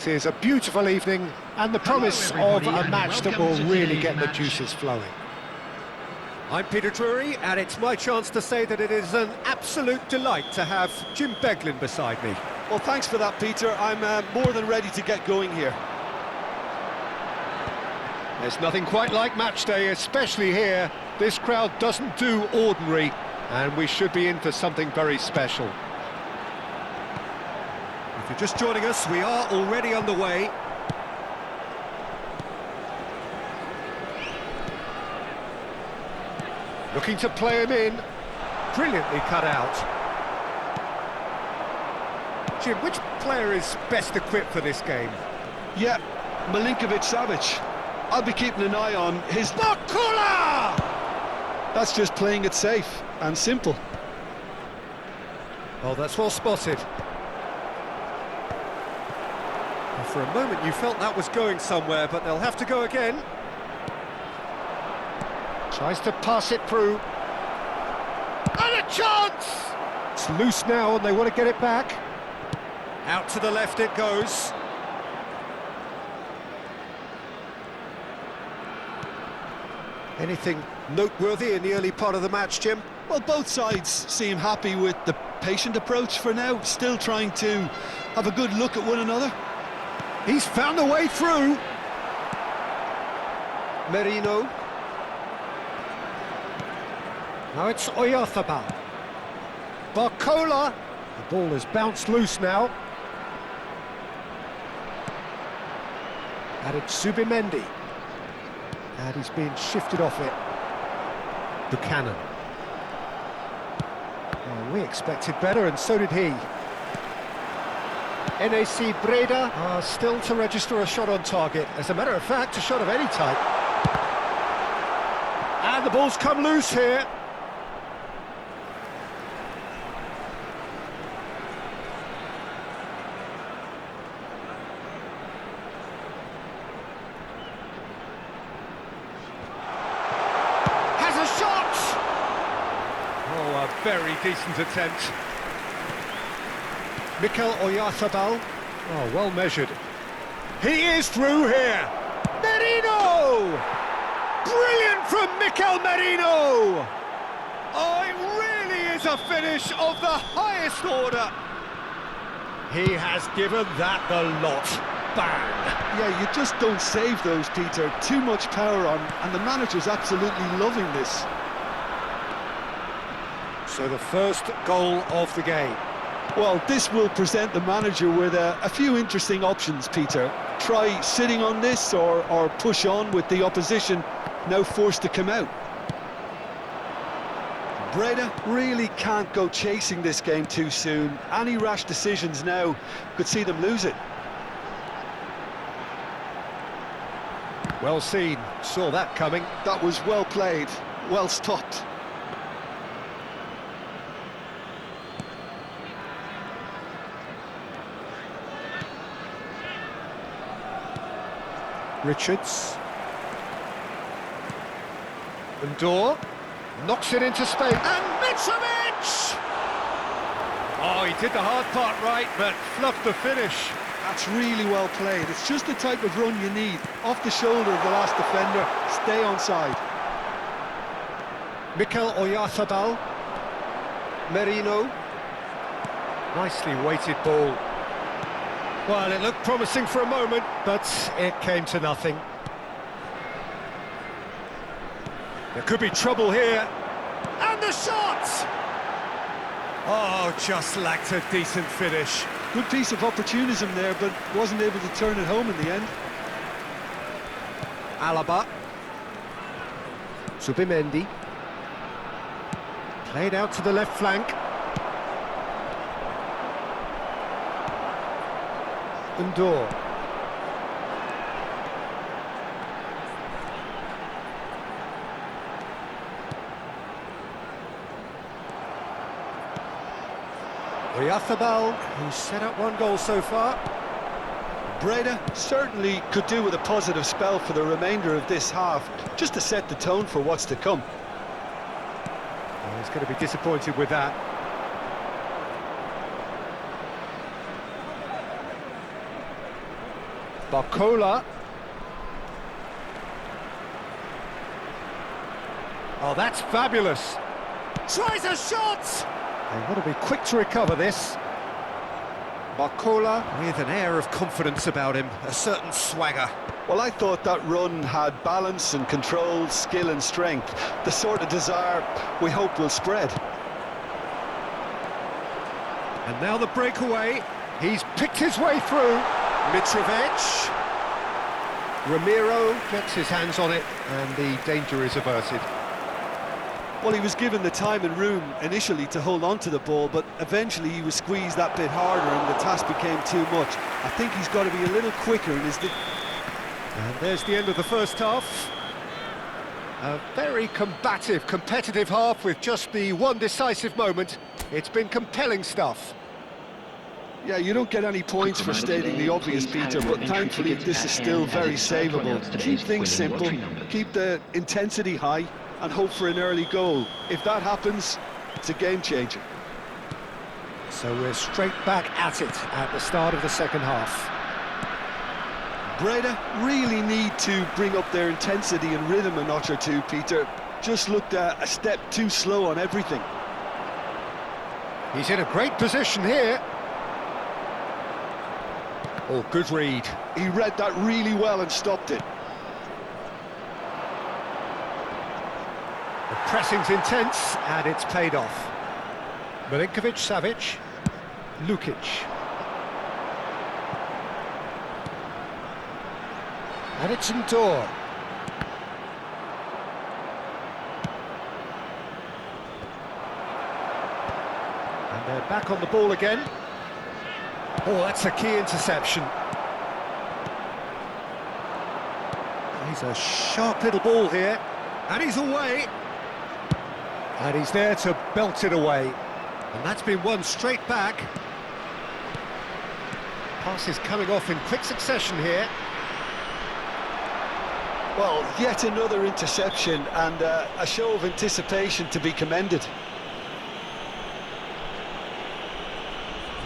It is a beautiful evening and the promise of a match that will really get the juices flowing. I'm Peter Drury, and it's my chance to say that it is an absolute delight to have Jim Beglin beside me. Well, thanks for that, Peter. I'm more than ready to get going here. There's nothing quite like match day, especially here. This crowd doesn't do ordinary, and we should be in for something very special. If you're just joining us, we are already underway. Looking to play him in. Brilliantly cut out. Jim, which player is best equipped for this game? Yeah, Milinkovic-Savic. I'll be keeping an eye on his... Bakula! That's just playing it safe and simple. Oh, that's well spotted. Well, for a moment you felt that was going somewhere, but they'll have to go again. Tries to pass it through. And a chance! It's loose now and they want to get it back. Out to the left it goes. Anything noteworthy in the early part of the match, Jim? Well, both sides seem happy with the patient approach for now, still trying to have a good look at one another. He's found a way through. Merino. Now it's Oyarzabal. Barcola. The ball has bounced loose now. And it's Zubimendi. And he's being shifted off it. Buchanan. Well, we expected better, and so did he. NAC Breda are still to register a shot on target. As a matter of fact, a shot of any type. And the ball's come loose here. Very decent attempt. Mikel Oyarzabal. Oh, well measured. He is through here. Merino! Brilliant from Mikel Merino! Oh, it really is a finish of the highest order. He has given that the lot. Bang! Yeah, you just don't save those, Peter. Too much power on, and the manager's absolutely loving this. So the first goal of the game. Well, this will present the manager with a few interesting options, Peter. Try sitting on this or push on with the opposition now forced to come out. Breda really can't go chasing this game too soon. Any rash decisions now could see them lose it. Well seen, saw that coming. That was well played, well stopped. Richards. Ndor knocks it into space. And Mitrovic! Oh, he did the hard part right, but fluffed the finish. That's really well played. It's just the type of run you need. Off the shoulder of the last defender, stay onside. Mikel Oyarzabal. Merino. Nicely weighted ball. Well, it looked promising for a moment, but it came to nothing. There could be trouble here. And the shot! Oh, just lacked a decent finish. Good piece of opportunism there, but wasn't able to turn it home in the end. Alaba. Zubimendi. Played out to the left flank. Ndor. Oyarzabal, who's set up one goal so far. Breda certainly could do with a positive spell for the remainder of this half, just to set the tone for what's to come. Well, he's going to be disappointed with that. Barcola. Oh, that's fabulous. Tries a shot! They want to be quick to recover this. Barcola. With an air of confidence about him, a certain swagger. Well, I thought that run had balance and control, skill and strength. The sort of desire we hope will spread. And now the breakaway. He's picked his way through. Mitrovic. Ramiro gets his hands on it, and the danger is averted. Well, he was given the time and room initially to hold on to the ball, but eventually he was squeezed that bit harder and the task became too much. I think he's got to be a little quicker in his... And there's the end of the first half. A very combative, competitive half with just the one decisive moment. It's been compelling stuff. Yeah, you don't get any points for stating the obvious, Peter, but thankfully this is still very savable. Keep things simple, keep the intensity high, and hope for an early goal. If that happens, it's a game changer. So we're straight back at it at the start of the second half. Breda really need to bring up their intensity and rhythm a notch or two, Peter. Just looked a step too slow on everything. He's in a great position here. Oh, good read. He read that really well and stopped it. The pressing's intense, and it's paid off. Milinkovic-Savic, Lukic. And it's Ndor. And they're back on the ball again. Oh, that's a key interception. He's a sharp little ball here. And he's away. And he's there to belt it away. And that's been won straight back. Pass is coming off in quick succession here. Well, yet another interception and a show of anticipation to be commended.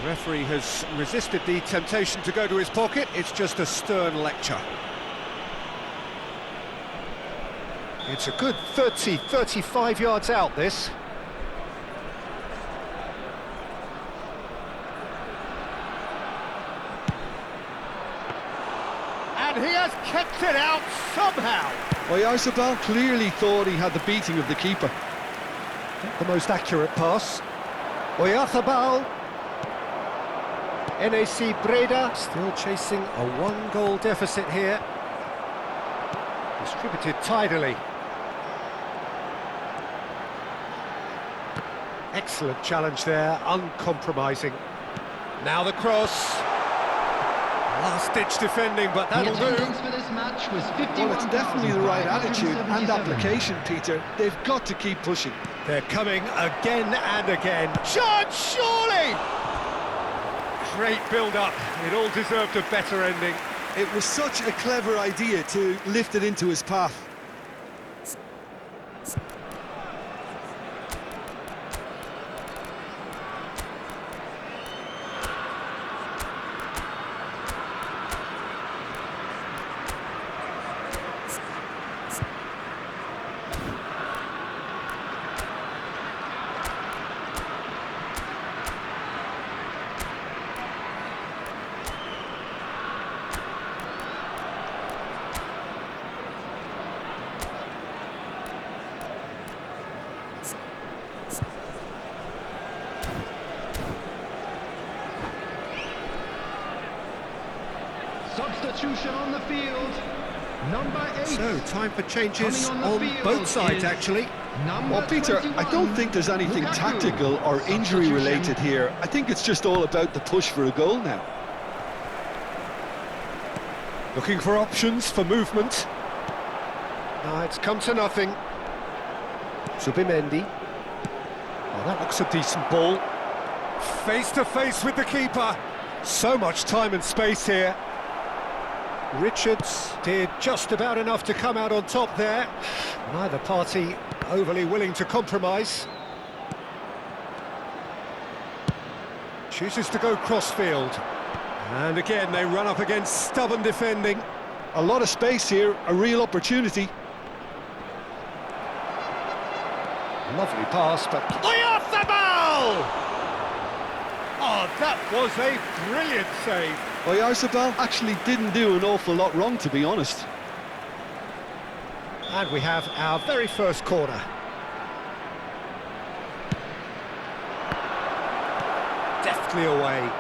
The referee has resisted the temptation to go to his pocket. It's just a stern lecture. It's a good 30, 35 yards out, this. And he has kept it out somehow. Oyarzabal clearly thought he had the beating of the keeper. Not the most accurate pass. Oyarzabal. NAC Breda still chasing a one-goal deficit here. Distributed tidily. Excellent challenge there, uncompromising. Now the cross. Last-ditch defending, but that'll do. Well, it's definitely the right attitude and application, Peter. They've got to keep pushing. They're coming again and again. Shot, surely! Great build-up. It all deserved a better ending. It was such a clever idea to lift it into his path. Substitution on the field. Number 8. So, time for changes on both sides, actually. Well, Peter, I don't think there's anything tactical or injury-related here. I think it's just all about the push for a goal now. Looking for options for movement. It's come to nothing. Zubimendi. Oh, that looks a decent ball. Face to face with the keeper. So much time and space here. Richards did just about enough to come out on top there. Neither party overly willing to compromise. Chooses to go crossfield. And again, they run up against stubborn defending. A lot of space here, a real opportunity. Lovely pass, but Off the ball! Oh, that was a brilliant save. Oyarzabal actually didn't do an awful lot wrong, to be honest. and we have our very first corner. Deftly away.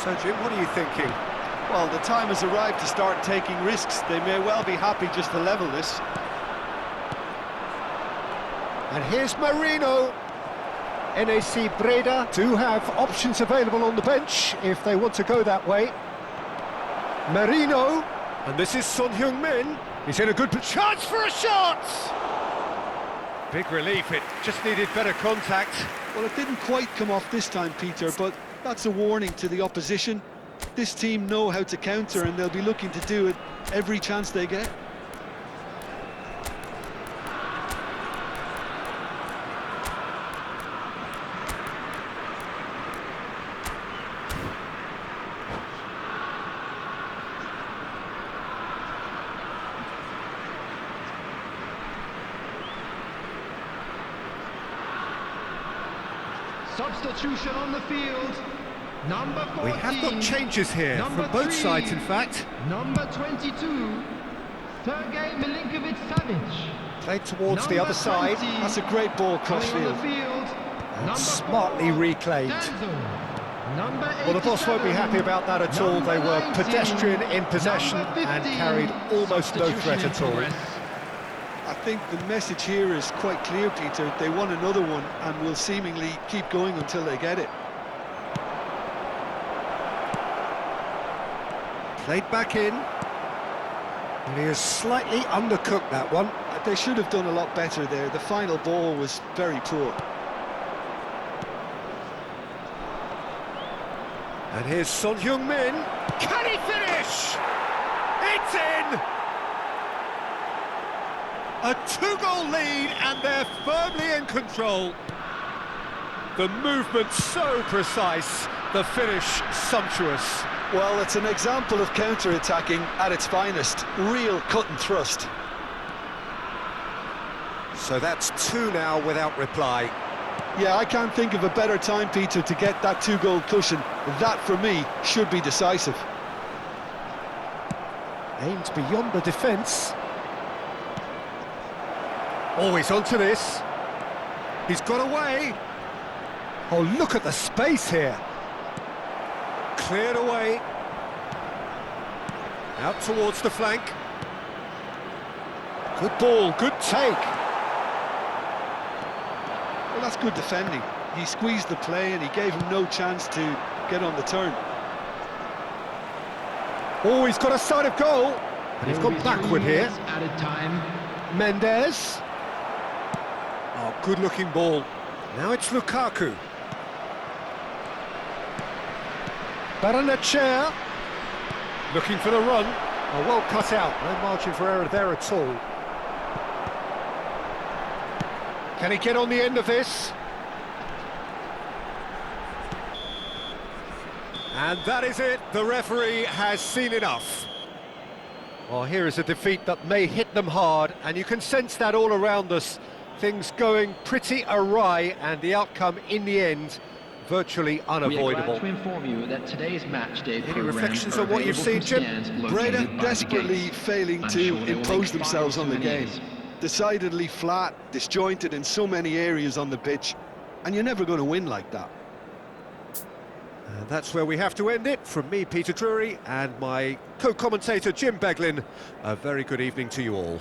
So, Jim, what are you thinking? Well, the time has arrived to start taking risks. They may well be happy just to level this. And here's Marino. NAC Breda do have options available on the bench if they want to go that way. Marino. And this is Son Heung-min. He's in a good chance for a shot! Big relief, it just needed better contact. Well, it didn't quite come off this time, Peter, but that's a warning to the opposition. This team know how to counter, and they'll be looking to do it every chance they get. Substitution on the field. Number 14. We have got changes here from both sides, in fact. Number 22. Sergej Milinkovic-Savic. Played towards the other side. That's a great ball Coming on crossfield. the field. Number Smartly 4, reclaimed. Danzo. Number 87. Well, the boss won't be happy about that at all. They were Number 19. pedestrian in possession Number and 15. carried almost no Substitution threat in at all. progress. I think the message here is quite clear, Peter. They want another one and will seemingly keep going until they get it. Played back in. And he has slightly undercooked that one. They should have done a lot better there. The final ball was very poor. And here's Son Heung-min. Can he finish? It's in! A two-goal lead, and they're firmly in control. The movement so precise, the finish sumptuous. Well, it's an example of counter-attacking at its finest. Real cut and thrust. So that's two now without reply. Yeah, I can't think of a better time, Peter, to get that two-goal cushion. That, for me, should be decisive. Aimed beyond the defence. Always onto this. He's got away. Oh, look at the space here. Cleared away. Out towards the flank. Good ball, good take. Well, that's good defending. He squeezed the play and he gave him no chance to get on the turn. Oh, he's got a side of goal. And he's gone backward here. Added time. Mendes. Oh, good-looking ball. Now it's Lukaku. Baranechea. Looking for the run. Oh, well cut out. No margin for error there at all. Can he get on the end of this? And that is it. The referee has seen enough. Well, here is a defeat that may hit them hard, and you can sense that all around us. Things going pretty awry, and the outcome in the end virtually unavoidable. We are glad to inform you that today's match day program reflections are on what you've available seen, from Jim? stands Breda located by the desperately gates. failing I'm to sure they will impose make themselves far on the too game. many. Decidedly flat, disjointed in so many areas on the pitch, and you're never going to win like that. And that's where we have to end it. From me, Peter Drury, and my co-commentator, Jim Beglin. A very good evening to you all.